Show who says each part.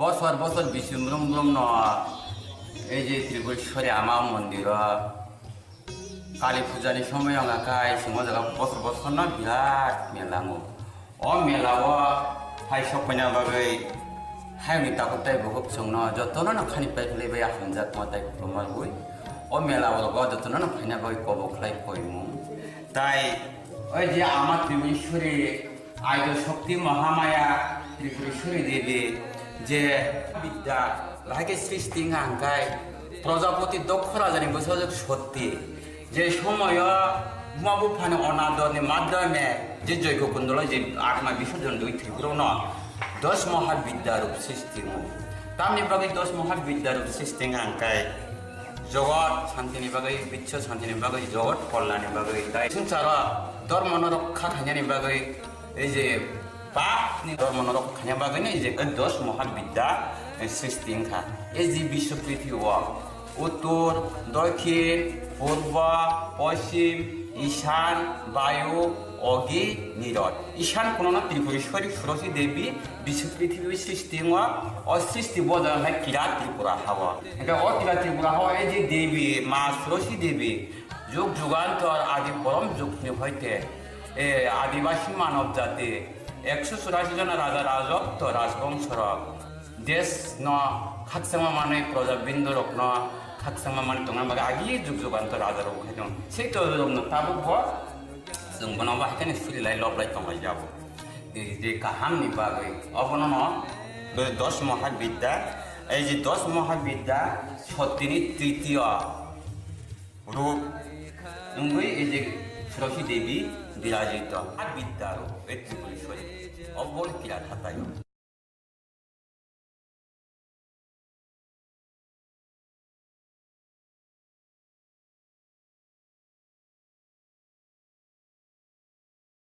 Speaker 1: বছর বছর বিশ্বব্রহ্ম ন এই যে ত্রিপুরেশ্বরী আমার মন্দির কালী পূজানি সময় আঁকায় সিংহ জায়গা বছর বছর না বিরাট মেলাঙো মেলাও হাই সপনা বাগै হাইনি তাকতাই বহুত সং যতন খানি পাই ফেলে বে হানজা তোমাতাই প্রমার বই মেলাও যতন ফাইনা বাগै কবখলাই কইমু তাই ওই যে আমার ত্রিপুরেশ্বরী আইদ শক্তি মহামায়া ত্রিপুরেশ্বরী দেবী যে বিদ্যা লাইকে সৃষ্টি আঙ্কায় প্রজাপতি দক্ষ রাজানি বছর সত্যি যে সময় মহাবুফানে অনাদনের মাধ্যমে যে যজ্ঞ কুণ্ডল যে আত্মা বিসর্জন দুই ত্রিপুর 10 মহাবিদ্যারূপ সৃষ্টি তামনি বাকি 10 মহাবিদ্যারূপ সৃষ্টি আঙ্কায় জগৎ শান্তিনি বাকি বিশ্ব শান্তিনি বাকি জগৎ কল্যাণী বাকি তাই সংসার ধর্ম রক্ষা খাইনি বাকি এই যে পাপ ধর্ম রক্ষা খাইনি বাকি এই যে 10 মহাবিদ্যা সৃষ্টি এই যে বিশ্ব পৃথিবী উত্তর দক্ষিণ পূর্ব পশ্চিম ঈশান বায়ু অগি নীরদ ঈশান কোন না ত্রিপুরেশ্বরী ষোড়শী দেবী বিশ্ব পৃথিবী সৃষ্টি অসৃষ্টি বদল কিরাত ত্রিপুরা হাওয়া কিরাত ত্রিপুরা হাওয়া এই যে দেবী মা ষোড়শী দেবী যুগ যুগান্তর আদি পরম যুগ হইতে আদিবাসী মানব জাতি 184 জন রাজা রাজত্ব রাজবংশর দেশ ন খাকসামা মানে প্রজাবৃন্দ রক ন খাকসামা মানে তোমার বাকি আগে যুগ যুগান্তর রাজা রক খাইতো সেই তো তাবো जों बनावबा हाथायनि सुलिलाय लबलाय तंगाय जाबो जे काहामनि बागै अबनन 10 महाविद्या এই যে 10 महाविद्या সত্যিনি তৃতীয় রূপ নঙ্গই এই যে ষোড়শী দেবী বিরাজিত বিদ্যারূপ এই ত্রিপুরেশ্বরী অবল কিরা হাতায়